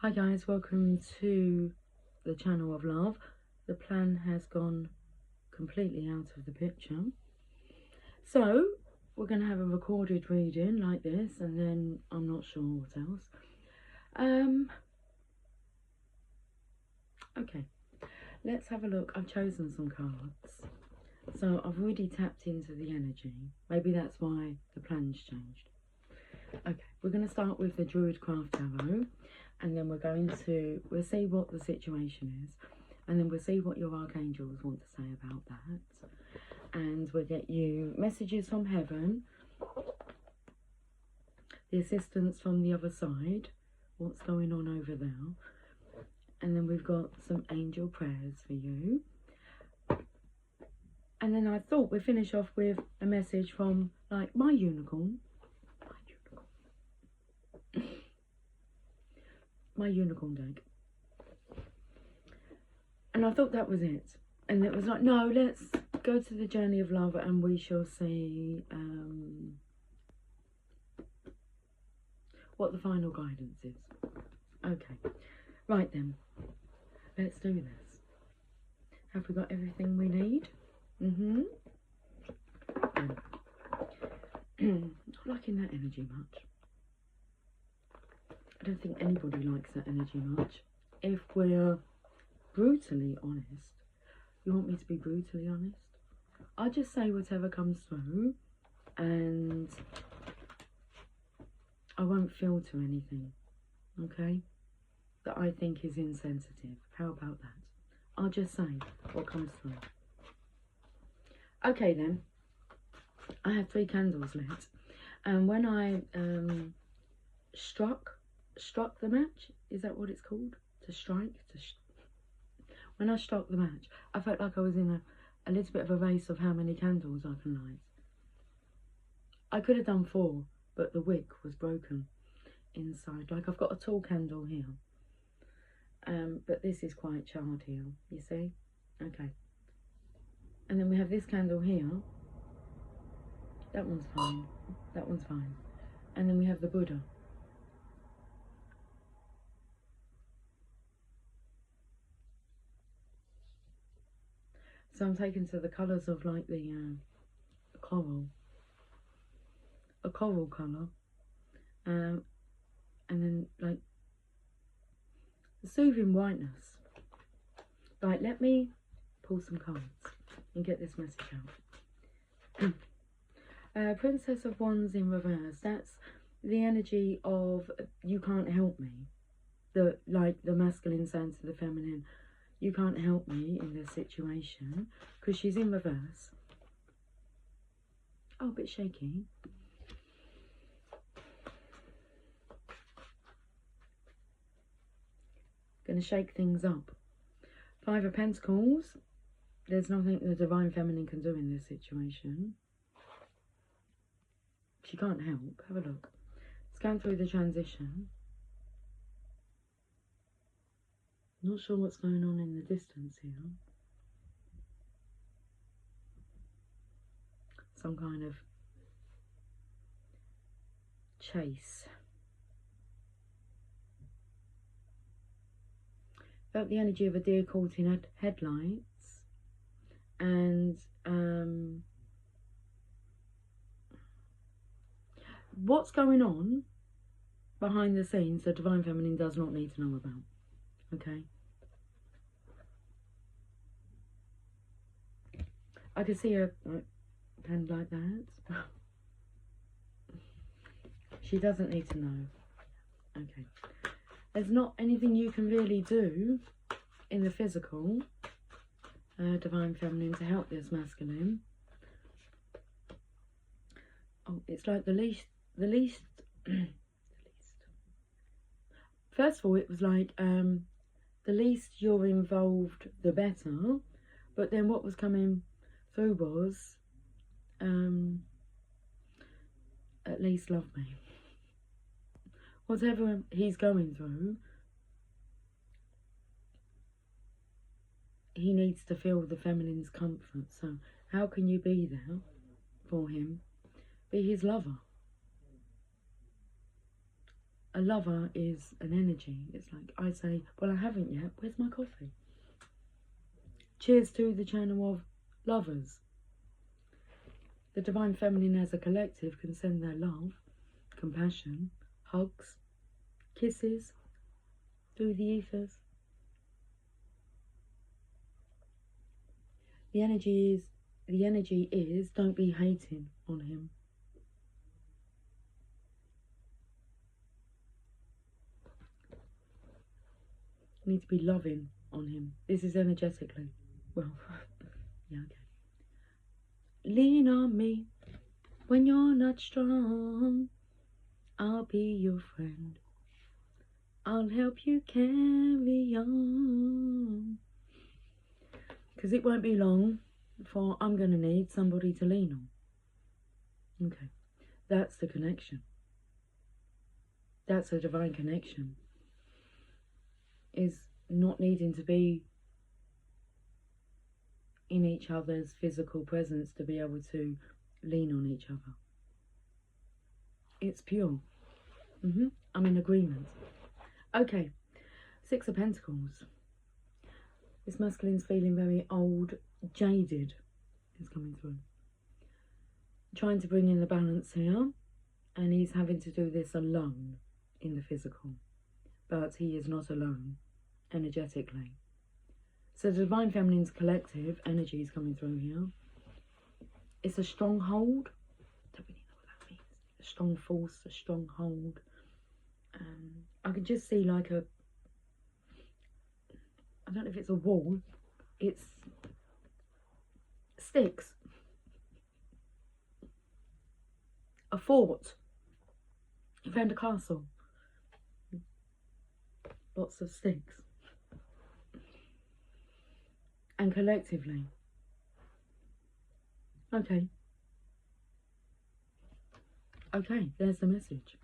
Hi guys, welcome to the channel of love. The plan has gone completely out of the picture. So, we're going to have a recorded reading like this, and then I'm not sure what else. Okay, let's have a look. I've chosen some cards. So, I've already tapped into the energy. Maybe that's why the plan's changed. Okay, we're going to start with the Druid Craft Tarot. And then we'll see what the situation is. And then we'll see what your archangels want to say about that. And we'll get you messages from heaven. The assistance from the other side. What's going on over there. And then we've got some angel prayers for you. And then I thought we'd finish off with a message from, like, my unicorn. My unicorn deck. And I thought that was it. And it was like, no, let's go to the journey of love and we shall see what the final guidance is. Okay. Right then. Let's do this. Have we got everything we need? Not liking that energy much. I don't think anybody likes that energy much. If we're brutally honest, you want me to be brutally honest? I'll just say whatever comes through and I won't filter anything, okay, that I think is insensitive. How about that? I'll just say what comes through. Okay then, I have 3 candles lit, and when I struck the match, is that what it's called? To strike? When I struck the match, I felt like I was in a little bit of a race of how many candles I can light. I could have done 4, but the wick was broken inside. Like, I've got a tall candle here, but this is quite charred here, you see? Okay. And then we have this candle here. That one's fine. That one's fine. And then we have the Buddha. So I'm taken to the colours of, like, the coral. A coral colour. And then, like, the soothing whiteness. Right, let me pull some cards and get this message out. Princess of Wands in reverse. That's the energy of you can't help me. The masculine saying to the feminine, you can't help me in this situation, because she's in reverse. Oh, a bit shaky. Gonna shake things up. 5 of Pentacles. There's nothing the Divine Feminine can do in this situation. She can't help. Have a look. Scan through the transition. Not sure what's going on in the distance here. Some kind of chase. Felt the energy of a deer caught in headlights. And what's going on behind the scenes the Divine Feminine does not need to know about. Okay. I can see her hand like that. She doesn't need to know. Okay. There's not anything you can really do in the physical, Divine Feminine, to help this masculine. Oh, it's like the least. First of all, it was like the least you're involved, the better. But then what was coming through was at least love me. Whatever he's going through, he needs to feel the feminine's comfort. So how can you be there for him? Be his lover. a lover is an energy. It's like I say, well, I haven't yet. Where's my coffee? Cheers to the channel of lovers. The Divine Feminine as a collective can send their love, compassion, hugs, kisses through the ethers. The energy is don't be hating on him. You need to be loving on him. This is energetically. Well, yeah, okay. Lean on me when you're not strong. I'll be your friend. I'll help you carry on. Because it won't be long before I'm going to need somebody to lean on. Okay. That's the connection. That's a divine connection. Is not needing to be in each other's physical presence to be able to lean on each other. It's pure. I'm in agreement. Okay, Six of Pentacles. This masculine's feeling very old, jaded is coming through. Trying to bring in the balance here, and he's having to do this alone in the physical. But he is not alone, energetically. So the Divine Feminine's collective energy is coming through here. It's a stronghold. Don't really know what that means. A strong force, a stronghold. I could just see like a, I don't know if it's a wall. It's sticks. A fort. You found a castle. Lots of sticks. And collectively. Okay. Okay, there's the message.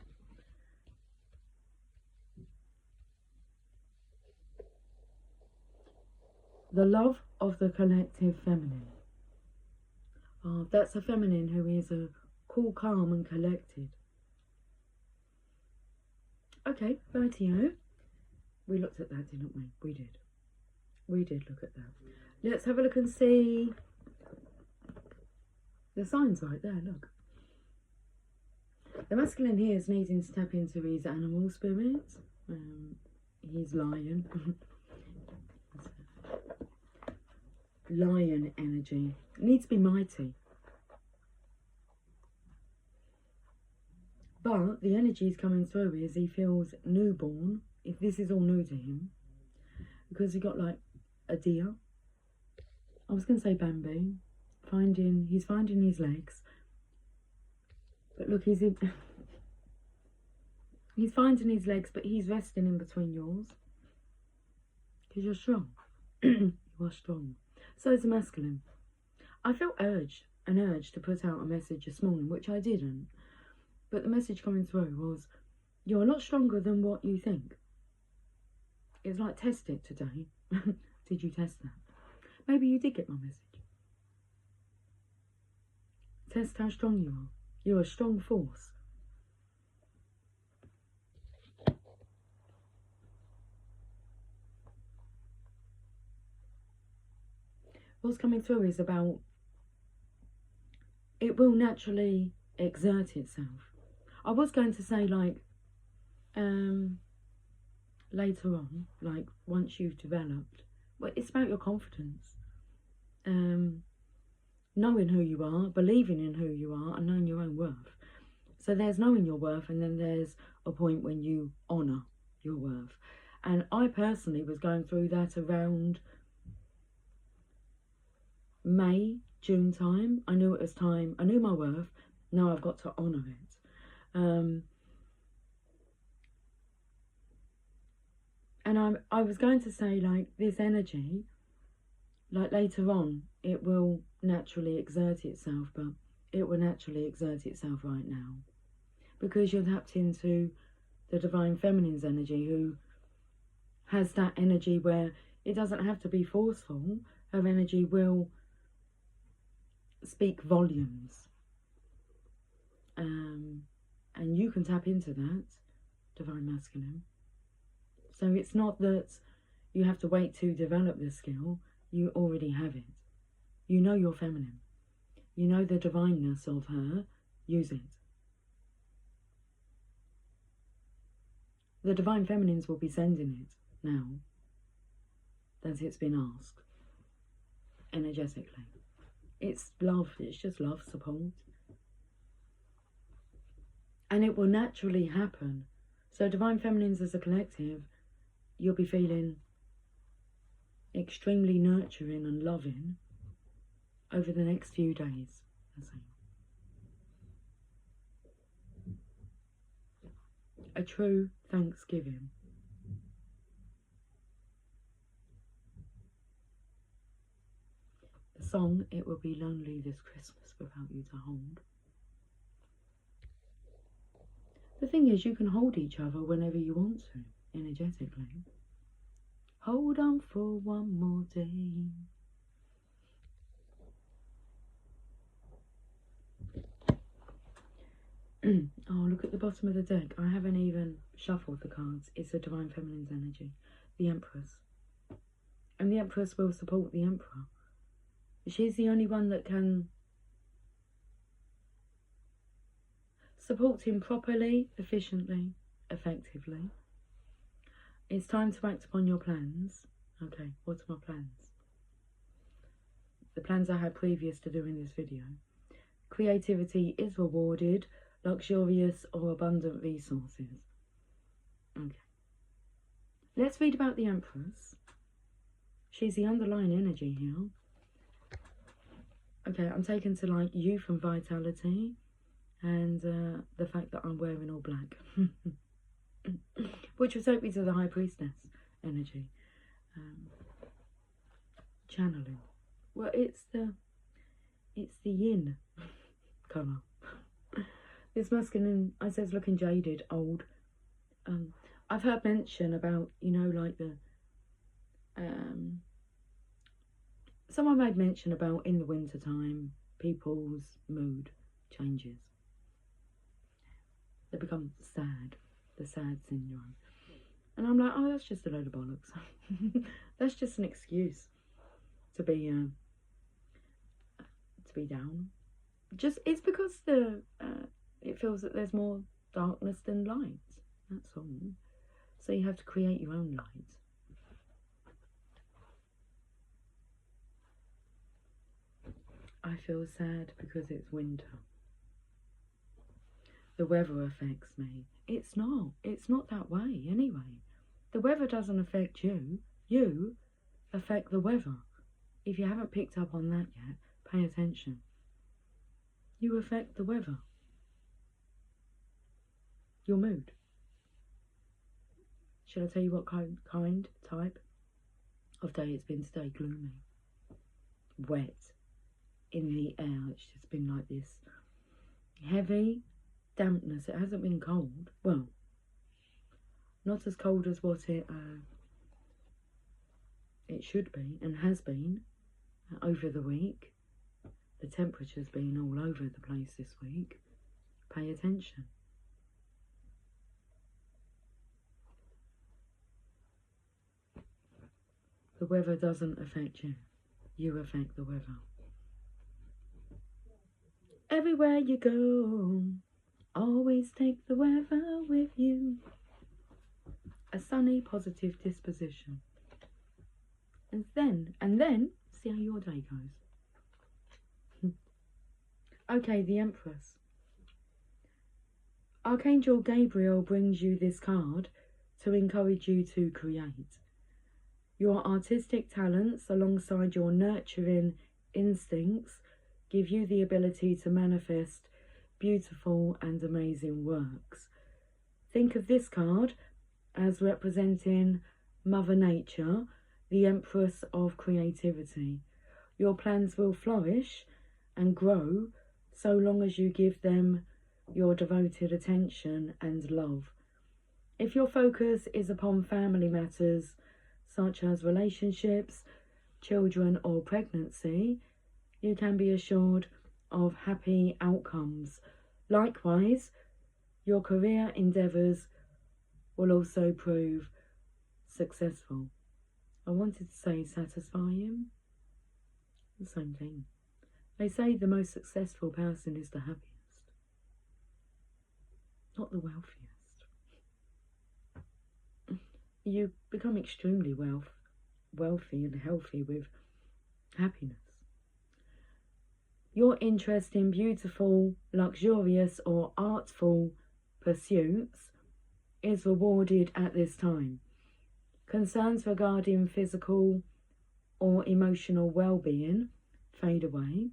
The love of the collective feminine. Oh, that's a feminine who is a cool, calm and collected. Okay, rightio. We looked at that, didn't we? We did. We did look at that. Let's have a look and see. The signs right there, look. The masculine here is needing to tap into his animal spirit. He's lion. Lion energy. Needs to be mighty. But the energy is coming through as he feels newborn. If this is all new to him. Because he got like a deer. I was going to say Bambi. He's finding his legs. But look, he's finding his legs, but he's resting in between yours. Because you're strong. You are strong. So is the masculine. I felt an urge to put out a message this morning, which I didn't. But the message coming through was, you're a lot stronger than what you think. It's like, test it today. Did you test that? Maybe you did get my message. Test how strong you are. You're a strong force. What's coming through is about, it will naturally exert itself. I was going to say like, later on, like once you've developed, well, it's about your confidence. Knowing who you are, believing in who you are, and knowing your own worth. So there's knowing your worth, and then there's a point when you honour your worth. And I personally was going through that around May, June time. I knew it was time. I knew my worth. Now I've got to honour it. And I was going to say, like, this energy, like later on, it will naturally exert itself, but it will naturally exert itself right now. Because you're tapped into the Divine Feminine's energy, who has that energy where it doesn't have to be forceful. Her energy will speak volumes. And you can tap into that divine masculine. So it's not that you have to wait to develop this skill. You already have it. You know you're feminine. You know the divineness of her. Use it. The divine feminines will be sending it now that it's been asked energetically. It's love. It's just love, support. And it will naturally happen. So divine feminines as a collective, you'll be feeling extremely nurturing and loving over the next few days. A true Thanksgiving. The song, It Will Be Lonely This Christmas Without You to Hold. The thing is, you can hold each other whenever you want to, energetically. Hold on for one more day. Oh, look at the bottom of the deck. I haven't even shuffled the cards. It's a divine feminine's energy. The Empress. And the Empress will support the Emperor. She's the only one that can support him properly, efficiently, effectively. It's time to act upon your plans. Okay, what are my plans? The plans I had previous to doing this video. Creativity is rewarded, luxurious or abundant resources. Okay. Let's read about the Empress. She's the underlying energy here. Okay, I'm taken to like youth and vitality and the fact that I'm wearing all black. Which will take me to the High Priestess energy. Channeling. Well, it's the yin colour. This masculine, I says, looking jaded, old. I've heard mention about, you know, like the someone made mention about in the winter time people's mood changes. They become sad, the sad syndrome. And I'm like, oh, that's just a load of bollocks. That's just an excuse to be down. Just it's because it feels that there's more darkness than light. That's all. So you have to create your own light. I feel sad because it's winter. The weather affects me. It's not that way anyway. The weather doesn't affect you. You affect the weather. If you haven't picked up on that yet, pay attention. You affect the weather. Your mood. Should I tell you what type of day it's been today? Gloomy. Wet. In the air, it's just been like this. Heavy dampness. It hasn't been cold. Well, not as cold as what it should be and has been over the week. The temperature's been all over the place this week. Pay attention. The weather doesn't affect you. You affect the weather. Everywhere you go, always take the weather with you. A sunny, positive disposition. And then, see how your day goes. Okay, the Empress. Archangel Gabriel brings you this card to encourage you to create. Your artistic talents, alongside your nurturing instincts, give you the ability to manifest beautiful and amazing works. Think of this card as representing Mother Nature, the Empress of creativity. Your plans will flourish and grow so long as you give them your devoted attention and love. If your focus is upon family matters such as relationships, children or pregnancy, you can be assured of happy outcomes. Likewise, your career endeavours will also prove successful. I wanted to say satisfying. The same thing. They say the most successful person is the happiest, not the wealthiest. You become extremely wealthy and healthy with happiness. Your interest in beautiful, luxurious or artful pursuits is rewarded at this time. Concerns regarding physical or emotional well-being fade away.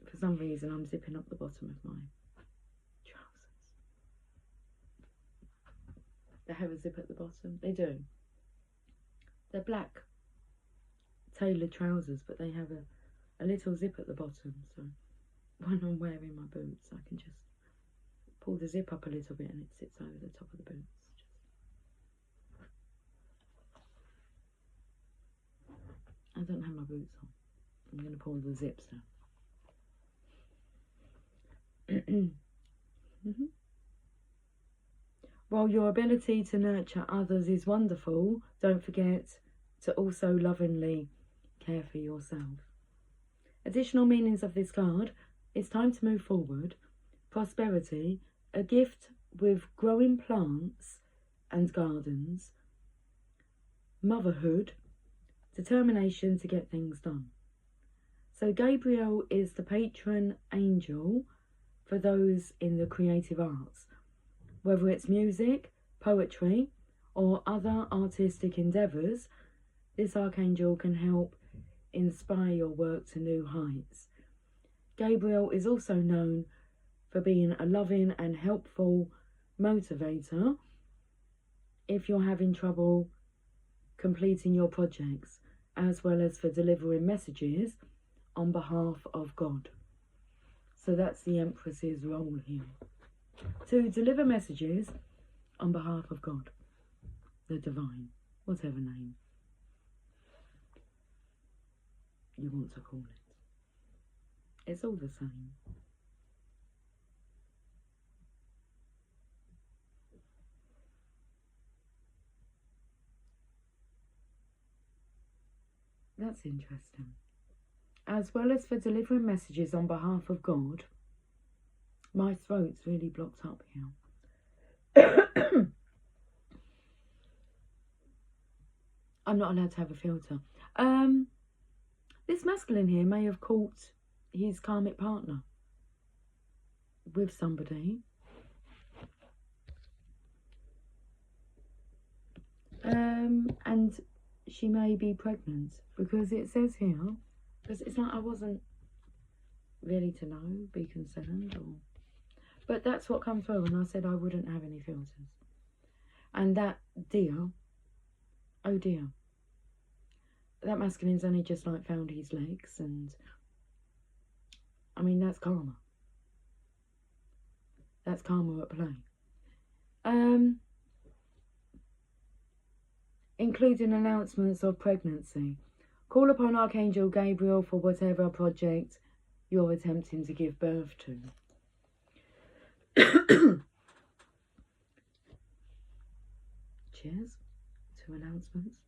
For some reason I'm zipping up the bottom of my trousers. They have a zip at the bottom. They do. They're black tailored trousers, but they have a little zip at the bottom, so when I'm wearing my boots I can just pull the zip up a little bit and it sits over the top of the boots. I don't have my boots on. I'm going to pull the zips down. While your ability to nurture others is wonderful, don't forget to also lovingly care for yourself. Additional meanings of this card: it's time to move forward, prosperity, a gift with growing plants and gardens, motherhood, determination to get things done. So Gabriel is the patron angel for those in the creative arts. Whether it's music, poetry, or other artistic endeavours, this archangel can help inspire your work to new heights. Gabriel is also known for being a loving and helpful motivator if you're having trouble completing your projects, as well as for delivering messages on behalf of God. So that's the Empress's role here. To deliver messages on behalf of God, the divine, whatever name you want to call it. It's all the same. That's interesting. As well as for delivering messages on behalf of God. My throat's really blocked up here. I'm not allowed to have a filter. This masculine here may have caught his karmic partner with somebody. And she may be pregnant, because it says here, because it's like I wasn't really to know, be concerned, or, but that's what come through when I said I wouldn't have any filters. And that dear, oh dear, that masculine's only just like found his legs, and I mean that's karma. That's karma at play. Including announcements of pregnancy. Call upon Archangel Gabriel for whatever project you're attempting to give birth to. Cheers to announcements.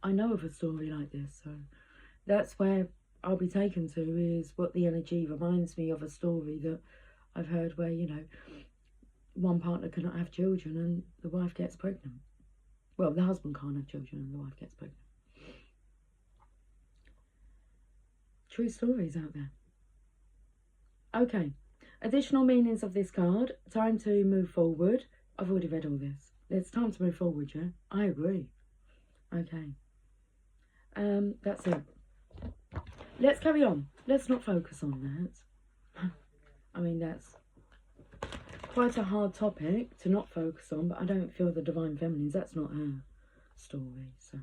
I know of a story like this, so that's where I'll be taken to, is what the energy reminds me of, a story that I've heard where, you know, one partner cannot have children and the wife gets pregnant. Well, the husband can't have children and the wife gets pregnant. True stories out there. Okay, additional meanings of this card. Time to move forward. I've already read all this. It's time to move forward, yeah? I agree. Okay. That's it. Let's carry on. Let's not focus on that. I mean, that's quite a hard topic to not focus on, but I don't feel the Divine Feminines, that's not her story. So,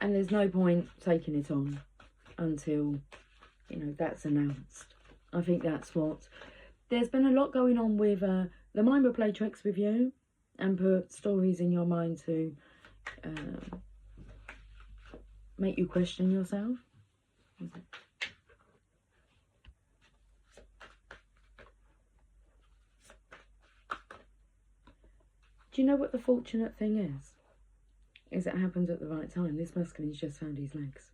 and there's no point taking it on until, you know, that's announced. I think that's what... There's been a lot going on with the mind will play tricks with you and put stories in your mind to... make you question yourself. Do you know what the fortunate thing is? Is it happened at the right time. This masculine's just found his legs.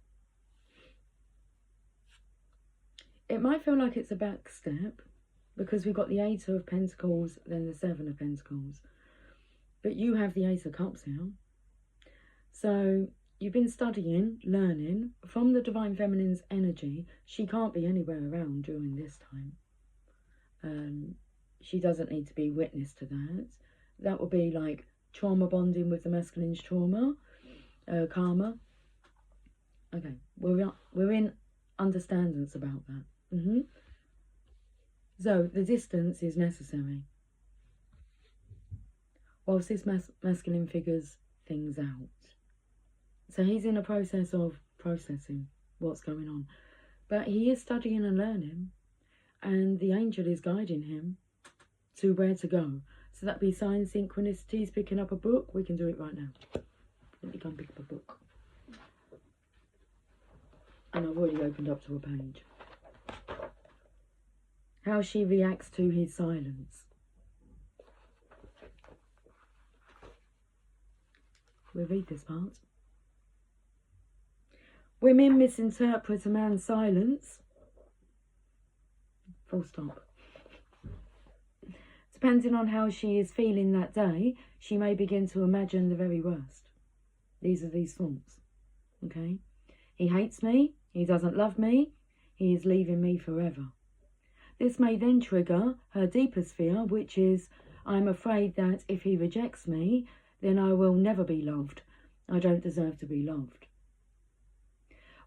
It might feel like it's a back step because we've got the 8 of Pentacles, then the 7 of Pentacles. But you have the Ace of Cups here. So you've been studying, learning from the Divine Feminine's energy. She can't be anywhere around during this time. She doesn't need to be witness to that. That would be like trauma bonding with the masculine's trauma, karma. Okay, we're in understandings about that. So the distance is necessary whilst this masculine figures things out. So he's in a process of processing what's going on, but he is studying and learning, and the angel is guiding him to where to go. So that'd be signs, synchronicities, picking up a book. We can do it right now. Let me go and pick up a book. And I've already opened up to a page. How she reacts to his silence. We'll read this part. Women misinterpret a man's silence. Full stop. Depending on how she is feeling that day, she may begin to imagine the very worst. These are these thoughts. Okay? He hates me. He doesn't love me. He is leaving me forever. This may then trigger her deepest fear, which is, I'm afraid that if he rejects me, then I will never be loved. I don't deserve to be loved.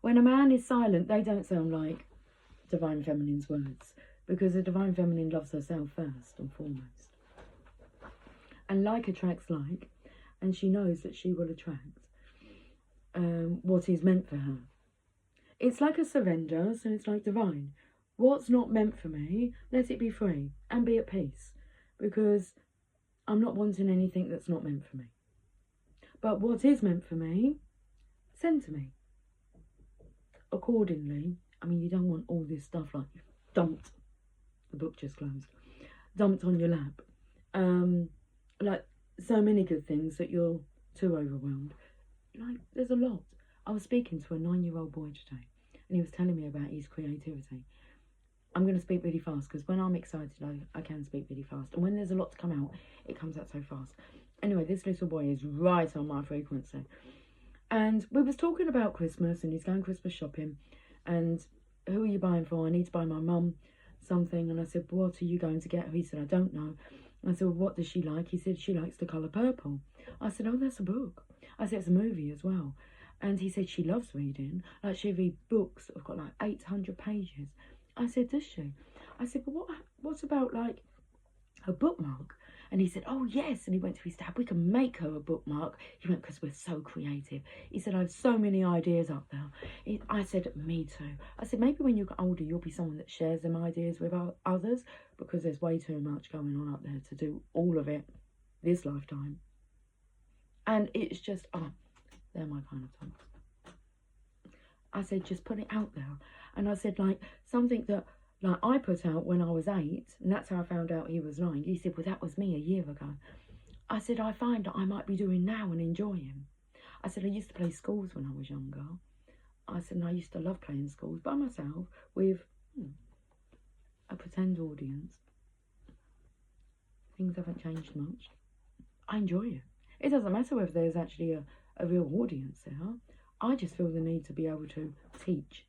When a man is silent, they don't sound like Divine Feminine's words, because the Divine Feminine loves herself first and foremost. And like attracts like, and she knows that she will attract what is meant for her. It's like a surrender, so it's like divine. What's not meant for me, let it be free and be at peace, because I'm not wanting anything that's not meant for me. But what is meant for me, send to me. Accordingly, I mean, you don't want all this stuff like dumped, the book just closed, dumped on your lap. Like so many good things that you're too overwhelmed. Like, there's a lot. I was speaking to a 9-year-old boy today, and he was telling me about his creativity. I'm going to speak really fast, because when I'm excited, I can speak really fast. And when there's a lot to come out, it comes out so fast. Anyway, this little boy is right on my frequency. And we was talking about Christmas, and he's going Christmas shopping. And who are you buying for? I need to buy my mum something. And I said, what are you going to get her? He said, I don't know. I said, well, what does she like? He said, she likes the colour purple. I said, oh, that's a book. I said, it's a movie as well. And he said, she loves reading. Like, she reads books that have got like 800 pages. I said, does she? I said, but what about like a bookmark? And he said, oh yes. And he went to his dad, we can make her a bookmark. He went, because we're so creative. He said, I have so many ideas up there. I said, me too. I said, maybe when you get older, you'll be someone that shares them ideas with others, because there's way too much going on up there to do all of it this lifetime. And it's just, oh, they're my kind of thoughts. I said, just put it out there. And I said, like, something that, like, I put out when I was 8, and that's how I found out he was 9. He said, well, that was me a year ago. I said, I find that I might be doing now and enjoying. I said, I used to play schools when I was younger. I said, and I used to love playing schools by myself with a pretend audience. Things haven't changed much. I enjoy it. It doesn't matter whether there's actually a real audience there. I just feel the need to be able to teach.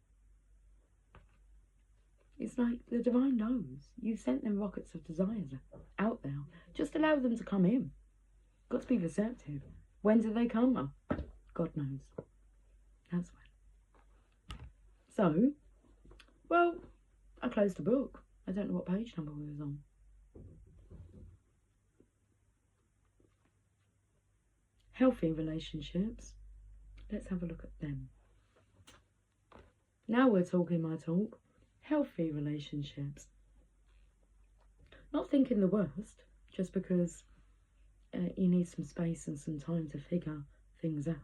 It's like the divine knows. You've sent them rockets of desires out there. Just allow them to come in. Got to be receptive. When do they come? Oh, God knows. That's when. So, well, I closed the book. I don't know what page number we was on. Healthy relationships. Let's have a look at them. Now we're talking my talk. Healthy relationships. Not thinking the worst, just because you need some space and some time to figure things out.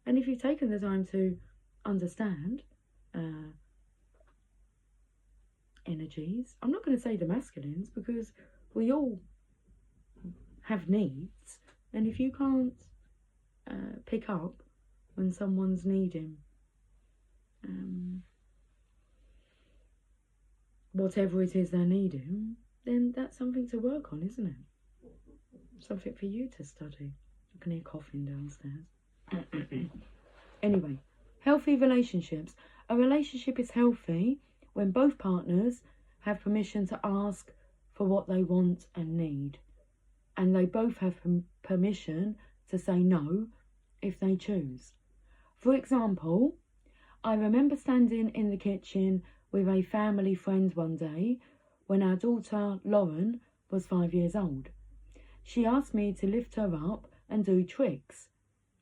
And if you've taken the time to understand energies, I'm not going to say the masculines, because we all have needs, and if you can't pick up when someone's needing whatever it is they're needing, then that's something to work on, isn't it? Something for you to study. I can hear coughing downstairs. Anyway, healthy relationships. A relationship is healthy when both partners have permission to ask for what they want and need, and they both have permission to say no if they choose. For example, I remember standing in the kitchen with a family friend one day when our daughter Lauren was 5 years old. She asked me to lift her up and do tricks,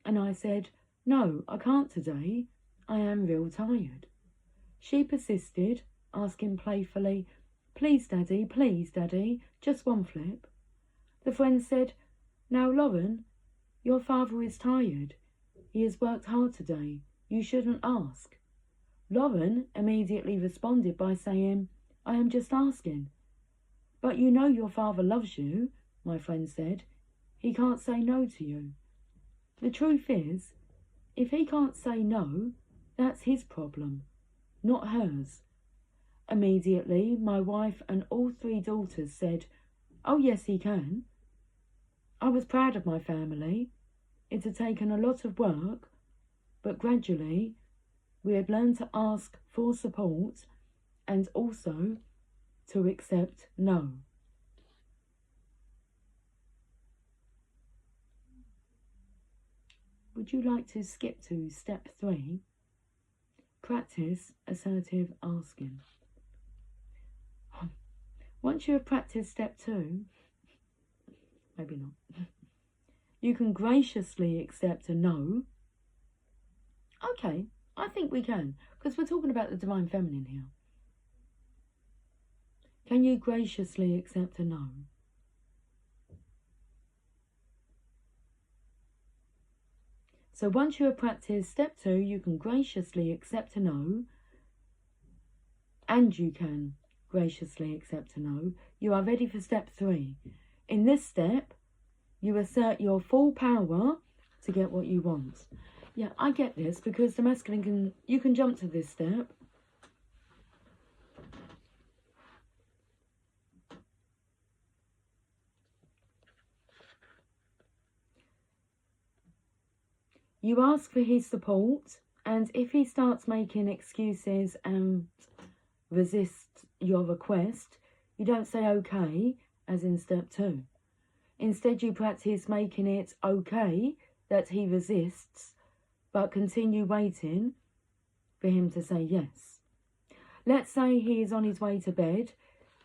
and I said, "No, I can't today. I am real tired." She persisted, asking playfully, please daddy, just one flip." The friend said, "Now Lauren, your father is tired. He has worked hard today. You shouldn't ask." Lauren immediately responded by saying, "I am just asking." "But you know your father loves you," my friend said. "He can't say no to you." The truth is, if he can't say no, that's his problem, not hers. Immediately, my wife and all 3 daughters said, "Oh yes, he can." I was proud of my family. It had taken a lot of work, but gradually we had learned to ask for support and also to accept no. Would you like to skip to step 3? Practice assertive asking. Once you have practiced step 2, maybe not, you can graciously accept a no. Okay, I think we can, because we're talking about the divine feminine here. Can you graciously accept a no? So once you have practiced step 2, you can graciously accept a no, and you can graciously accept a no. You are ready for step 3. In this step, you assert your full power to get what you want. Yeah, I get this, because the masculine you can jump to this step. You ask for his support, and if he starts making excuses and resists your request, you don't say okay, as in step 2. Instead, you practice making it okay that he resists, but continue waiting for him to say yes. Let's say he is on his way to bed,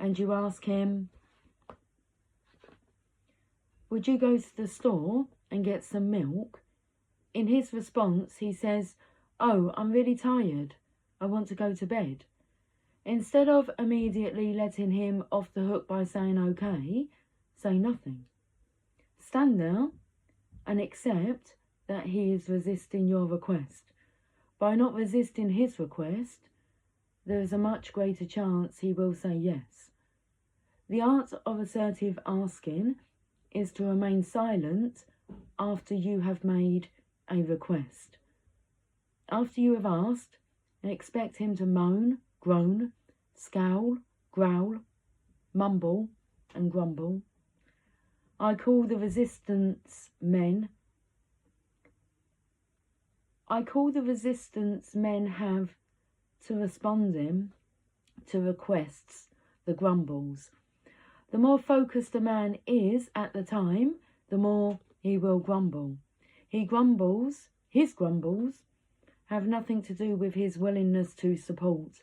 and you ask him, "Would you go to the store and get some milk?" In his response, he says, "Oh, I'm really tired. I want to go to bed." Instead of immediately letting him off the hook by saying okay, say nothing. Stand there and accept that he is resisting your request. By not resisting his request, there is a much greater chance he will say yes. The art of assertive asking is to remain silent after you have made a request. After you have asked, expect him to moan, groan, scowl, growl, mumble and grumble. I call the resistance men have to responding to requests, the grumbles. The more focused a man is at the time, the more he will grumble. His grumbles have nothing to do with his willingness to support.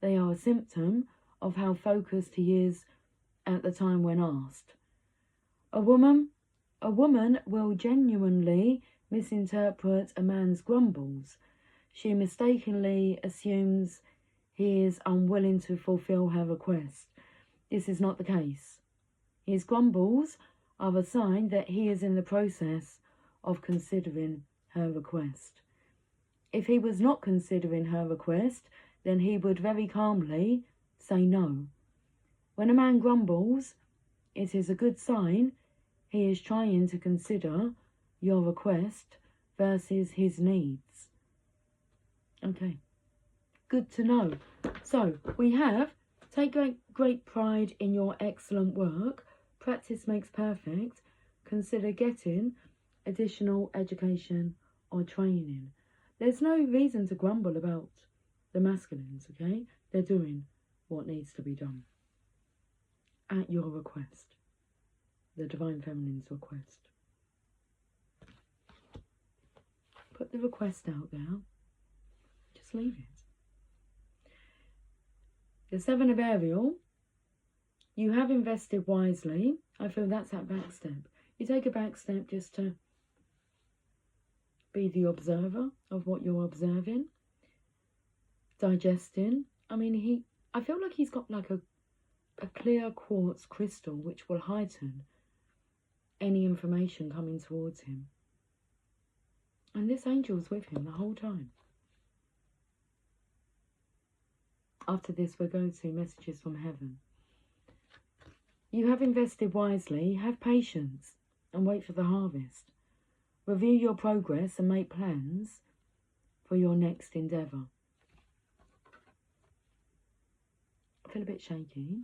They are a symptom of how focused he is at the time when asked. A woman will genuinely misinterpret a man's grumbles. She mistakenly assumes he is unwilling to fulfill her request. This is not the case. His grumbles are a sign that he is in the process of considering her request. If he was not considering her request, then he would very calmly say no. When a man grumbles, it is a good sign he is trying to consider your request versus his needs. Okay, good to know. So we have, take great pride in your excellent work. Practice makes perfect. Consider getting additional education or training. There's no reason to grumble about the masculines, okay? They're doing what needs to be done at your request, the Divine Feminine's request. Put the request out there. Just leave it. The Seven of Ariel, you have invested wisely. I feel that's that back step. You take a back step just to be the observer of what you're observing, digesting. I mean, I feel like he's got like a clear quartz crystal which will heighten any information coming towards him. And this angel's with him the whole time. After this, we're going to messages from heaven. You have invested wisely. Have patience and wait for the harvest. Review your progress and make plans for your next endeavour. I feel a bit shaky.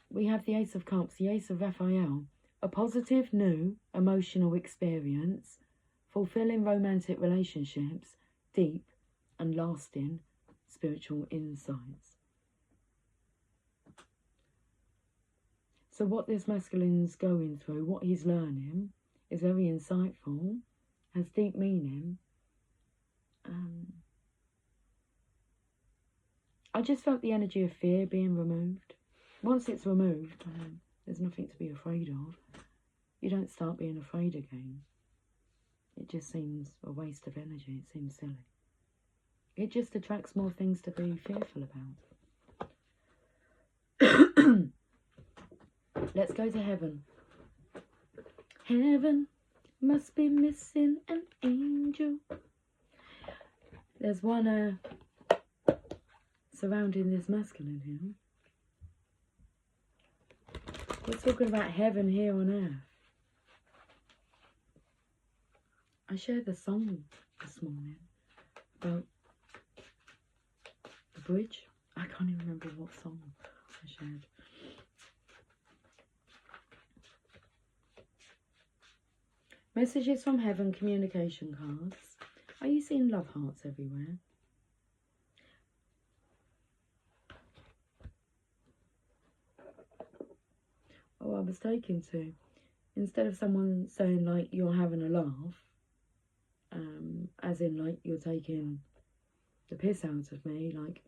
We have the Ace of Cups, the Ace of Raphael. A positive, new, emotional experience, fulfilling romantic relationships, deep and lasting spiritual insights. So what this masculine's going through, what he's learning, is very insightful, has deep meaning. I just felt the energy of fear being removed. Once it's removed, there's nothing to be afraid of. You don't start being afraid again. It just seems a waste of energy. It seems silly. It just attracts more things to be fearful about. Let's go to heaven. Heaven must be missing an angel. There's one surrounding this masculine here. We're talking about heaven here on earth. I shared a song this morning about the bridge. I can't even remember what song I shared. Messages from heaven, communication cards. Are you seeing love hearts everywhere? Oh, I was taken to, instead of someone saying like you're having a laugh, as in like you're taking the piss out of me, like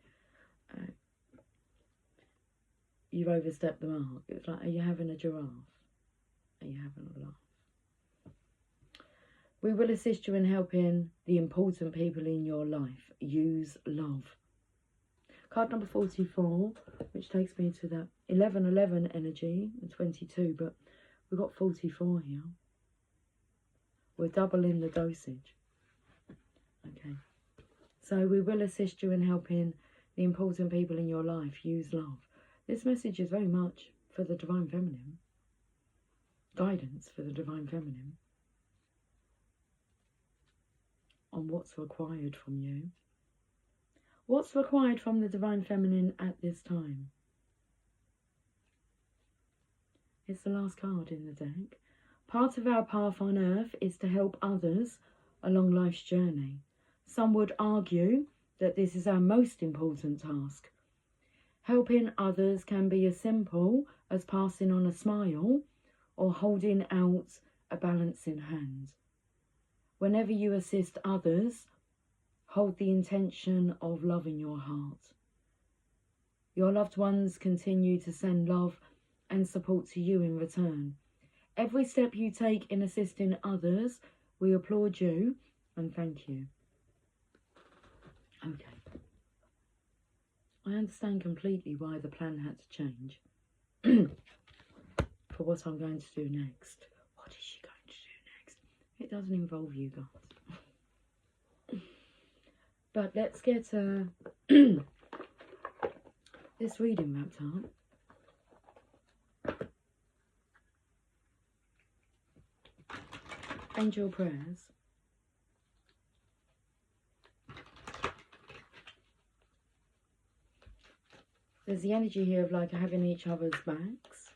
you've overstepped the mark. It's like, are you having a giraffe? Are you having a laugh? We will assist you in helping the important people in your life. Use love. Card number 44, which takes me to that 1111 energy, and 22, but we've got 44 here. We're doubling the dosage. Okay. So we will assist you in helping the important people in your life. Use love. This message is very much for the Divine Feminine. Guidance for the Divine Feminine. On what's required from you. What's required from the Divine Feminine at this time? It's the last card in the deck. Part of our path on earth is to help others along life's journey. Some would argue that this is our most important task. Helping others can be as simple as passing on a smile or holding out a balancing hand. Whenever you assist others, hold the intention of love in your heart. Your loved ones continue to send love and support to you in return. Every step you take in assisting others, we applaud you and thank you. Okay. I understand completely why the plan had to change for what I'm going to do next. What is she going to do next? It doesn't involve you guys. But let's get this reading wrapped up. Angel prayers. There's the energy here of like having each other's backs.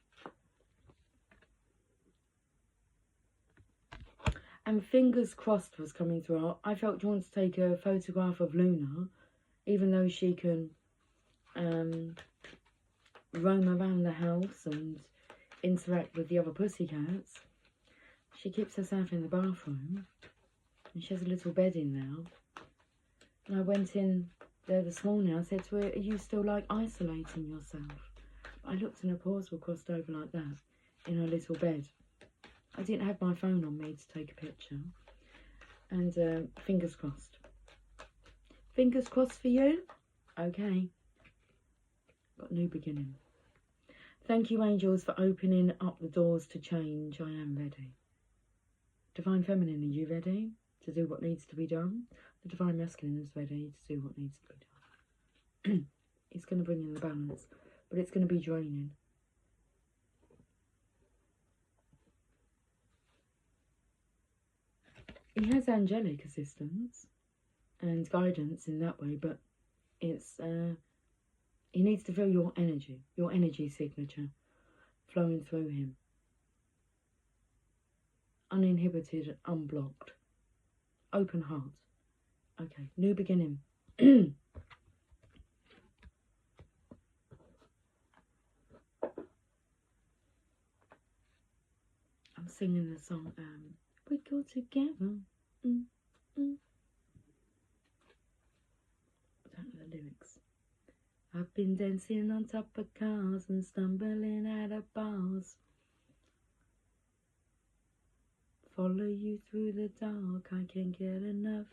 And fingers crossed was coming through. I felt drawn to take a photograph of Luna, even though she can roam around the house and interact with the other pussycats. She keeps herself in the bathroom, and she has a little bed in there. And I went in there this morning. I said to her, are you still like isolating yourself? I looked and her paws were crossed over like that in her little bed. I didn't have my phone on me to take a picture. And fingers crossed. Fingers crossed for you? Okay. Got a new beginning. Thank you, angels, for opening up the doors to change. I am ready. Divine Feminine, are you ready to do what needs to be done? The Divine Masculine is ready to do what needs to be done. It's going to bring in the balance, but it's going to be draining. He has angelic assistance and guidance in that way, but it's he needs to feel your energy signature flowing through him. Uninhibited, unblocked. Open heart. Okay, new beginning. I'm singing the song, we go together. I don't know the lyrics. I've been dancing on top of cars and stumbling out of bars. Follow you through the dark, I can't get enough.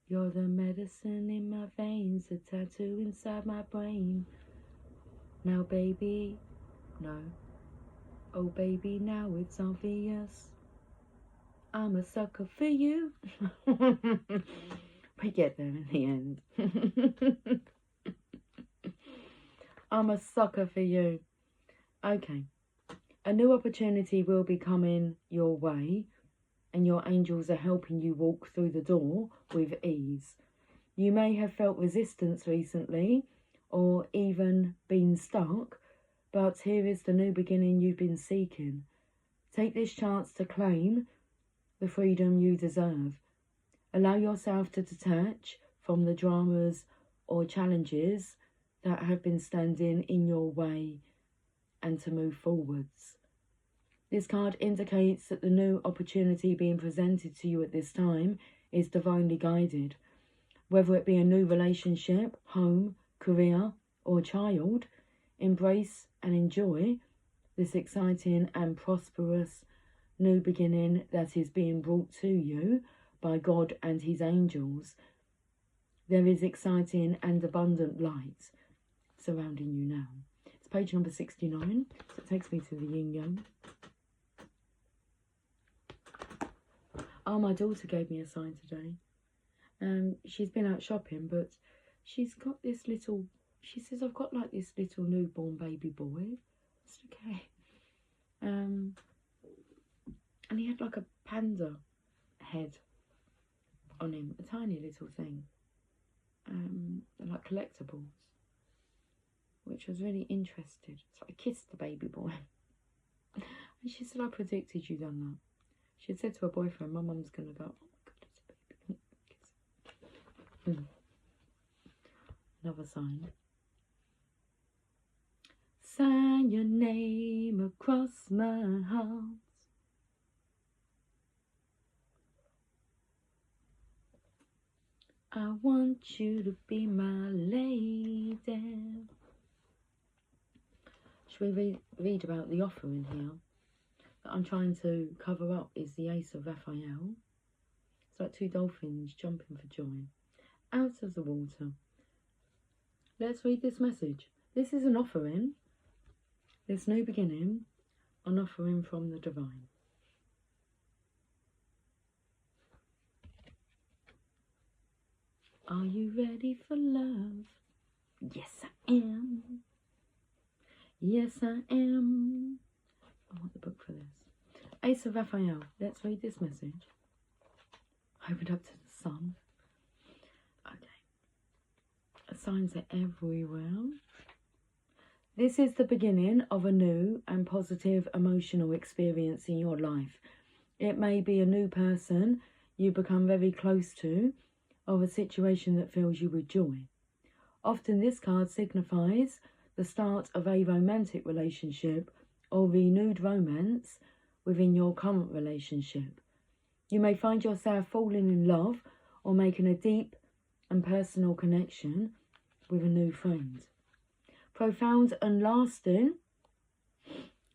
You're the medicine in my veins, a tattoo inside my brain. Now baby, no. Oh baby, now it's obvious. I'm a sucker for you. We get there in the end. I'm a sucker for you. Okay. A new opportunity will be coming your way, and your angels are helping you walk through the door with ease. You may have felt resistance recently, or even been stuck, but here is the new beginning you've been seeking. Take this chance to claim the freedom you deserve. Allow yourself to detach from the dramas or challenges that have been standing in your way and to move forwards. This card indicates that the new opportunity being presented to you at this time is divinely guided. Whether it be a new relationship, home, career, or child, embrace and enjoy this exciting and prosperous new beginning that is being brought to you by God and his angels. There is exciting and abundant light surrounding you now. It's page number 69, so it takes me to the yin yang. Oh, my daughter gave me a sign today. She's been out shopping, but she's got this little, she says, I've got like this little newborn baby boy. It's okay. And he had like a panda head on him, a tiny little thing. Like collectibles, which was really interested. So I kissed the baby boy. And she said, I predicted you done that. She had said to her boyfriend, my mum's going to go, oh my goodness, baby. Another sign. Sign your name across my heart. I want you to be my lady. Should we read about the offer in here? That I'm trying to cover up is the Ace of Raphael. It's like two dolphins jumping for joy. Out of the water. Let's read this message. This is an offering. This new beginning an offering from the divine. Are you ready for love? Yes, I am. Yes, I am. I want the book for this. Ace of Raphael. Let's read this message. Open it up to the sun. Okay. Signs are everywhere. This is the beginning of a new and positive emotional experience in your life. It may be a new person you become very close to, or a situation that fills you with joy. Often this card signifies the start of a romantic relationship or renewed romance within your current relationship. You may find yourself falling in love or making a deep and personal connection with a new friend. Profound and lasting,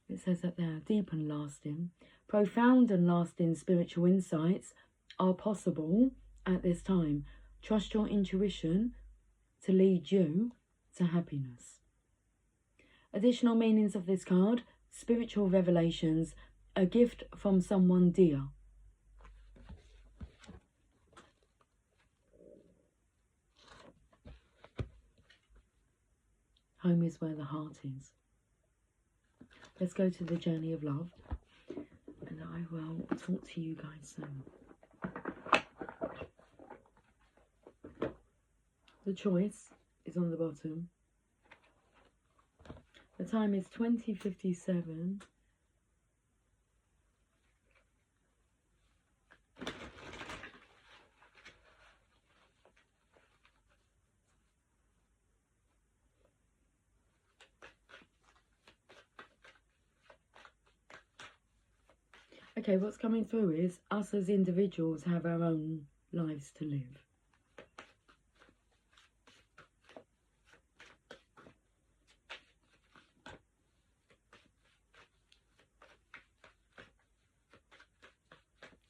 it says that there, deep and lasting. Profound and lasting spiritual insights are possible at this time. Trust your intuition to lead you to happiness. Additional meanings of this card: spiritual revelations, a gift from someone dear. Home is where the heart is. Let's go to the journey of love, and I will talk to you guys soon. The choice is on the bottom. The time is 20:57. Okay, what's coming through is us as individuals have our own lives to live.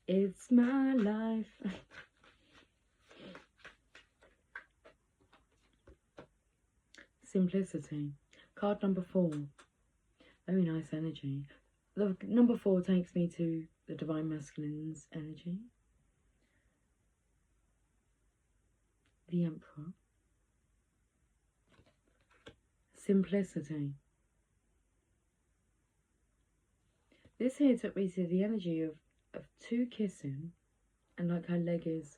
It's my life. Simplicity. Card number 4. Very nice energy. The number 4 takes me to the Divine Masculine's energy. The Emperor. Simplicity. This here took me to the energy of 2 kissing, and like her leg is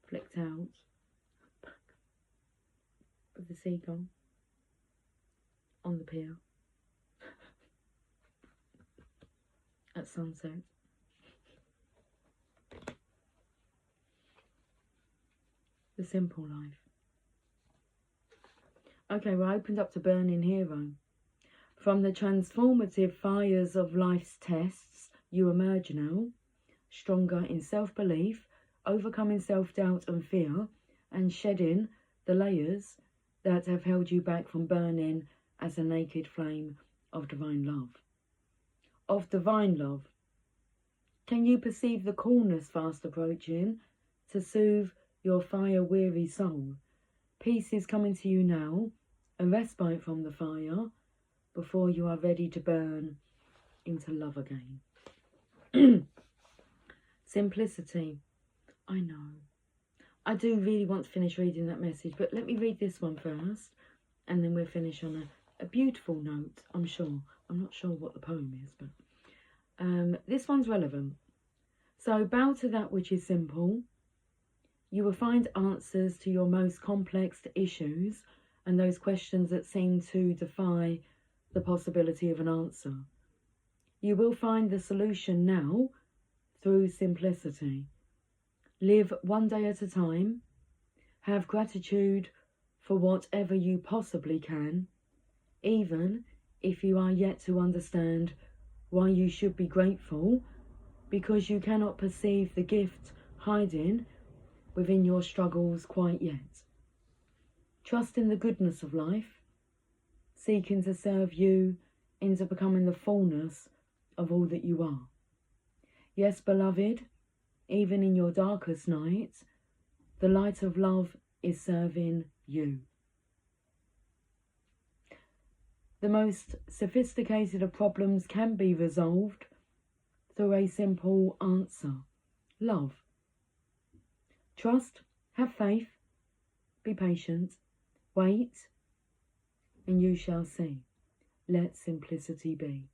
flicked out with the seagull on the pier at sunset. The simple life. Okay, we're opened up to Burning Hero. From the transformative fires of life's tests, you emerge now, stronger in self-belief, overcoming self-doubt and fear, and shedding the layers that have held you back from burning as a naked flame of divine love. Of divine love. Can you perceive the coolness fast approaching to soothe your fire-weary soul? Peace is coming to you now, a respite from the fire, before you are ready to burn into love again. Simplicity. I know. I do really want to finish reading that message, but let me read this one first, and then we'll finish on a beautiful note, I'm sure. I'm not sure what the poem is, but this one's relevant. So, bow to that which is simple. You will find answers to your most complex issues and those questions that seem to defy the possibility of an answer. You will find the solution now through simplicity. Live one day at a time. Have gratitude for whatever you possibly can, even if you are yet to understand why you should be grateful, because you cannot perceive the gift hiding within your struggles quite yet. Trust in the goodness of life, seeking to serve you into becoming the fullness of all that you are. Yes, beloved, even in your darkest nights, the light of love is serving you. The most sophisticated of problems can be resolved through a simple answer. Love. Trust, have faith, be patient, wait, and you shall see. Let simplicity be.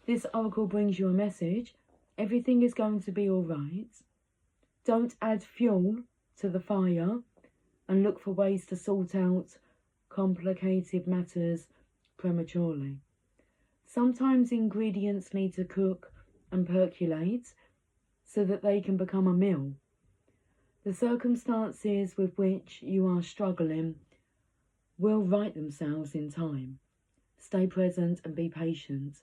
This oracle brings you a message. Everything is going to be all right. Don't add fuel to the fire and look for ways to sort out complicated matters prematurely. Sometimes ingredients need to cook and percolate so that they can become a meal. The circumstances with which you are struggling will right themselves in time. Stay present and be patient.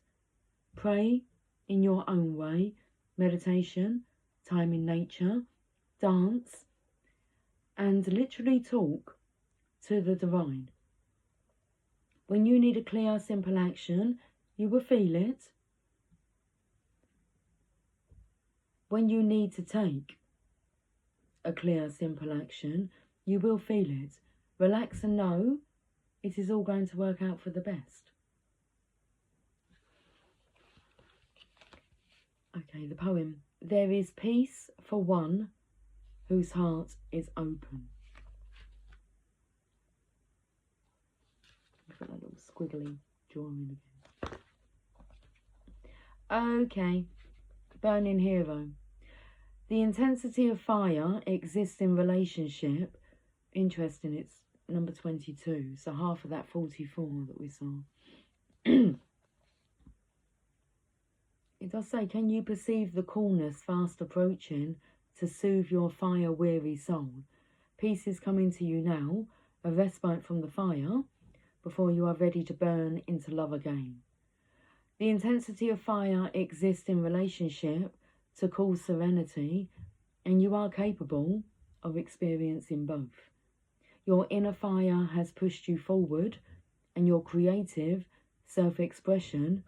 Pray in your own way, meditation, time in nature, dance, and literally talk to the divine. When you need a clear, simple action, you will feel it. When you need to take a clear, simple action, you will feel it. Relax and know it is all going to work out for the best. Okay, the poem. There is peace for one whose heart is open. Look at that little squiggly drawing again. Okay, burning hero. The intensity of fire exists in relationship. Interesting, it's number 22, so half of that 44 that we saw. It does say, can you perceive the coolness fast approaching to soothe your fire-weary soul? Peace is coming to you now, a respite from the fire, before you are ready to burn into love again. The intensity of fire exists in relationship to cause serenity, and you are capable of experiencing both. Your inner fire has pushed you forward, and your creative self-expression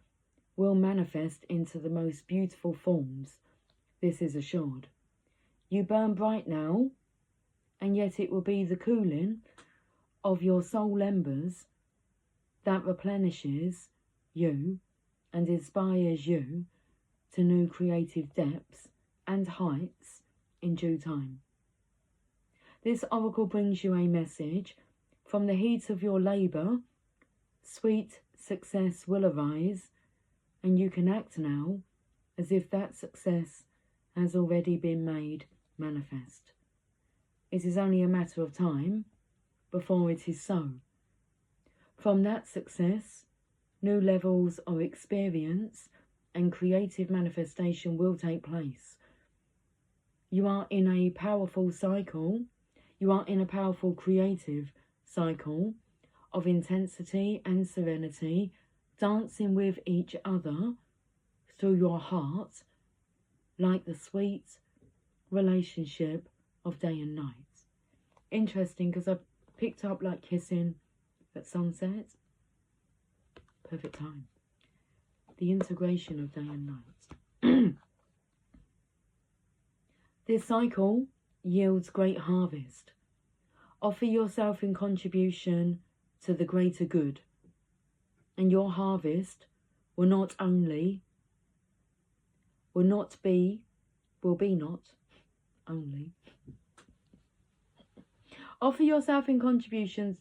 will manifest into the most beautiful forms. This is assured. You burn bright now, and yet it will be the cooling of your soul embers that replenishes you and inspires you to new creative depths and heights in due time. This oracle brings you a message. From the heat of your labour, sweet success will arise, and you can act now as if that success has already been made manifest. It is only a matter of time before it is so. From that success, new levels of experience and creative manifestation will take place. You are in a powerful cycle. You are in a powerful creative cycle of intensity and serenity, dancing with each other through your heart, like the sweet relationship of day and night. Interesting, because I picked up like kissing at sunset. Perfect time. The integration of day and night. This cycle yields great harvest. Offer yourself in contribution to the greater good, and your harvest will be not only. Offer yourself in contributions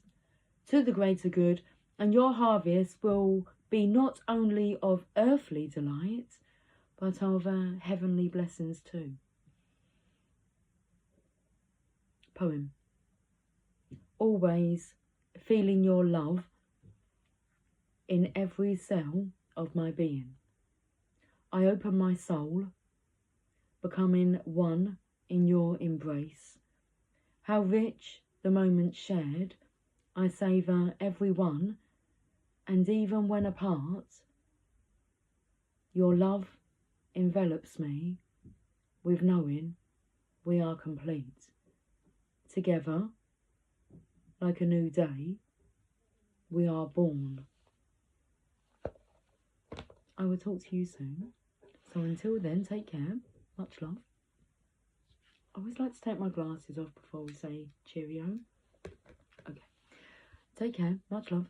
to the greater good, and your harvest will be not only of earthly delight, but of heavenly blessings too. Poem. Always feeling your love in every cell of my being. I open my soul, becoming one in your embrace. How rich the moment shared, I savour every one, and even when apart, your love envelops me with knowing we are complete. Together, like a new day, we are born. I will talk to you soon. So until then, take care. Much love. I always like to take my glasses off before we say cheerio. Okay. Take care. Much love.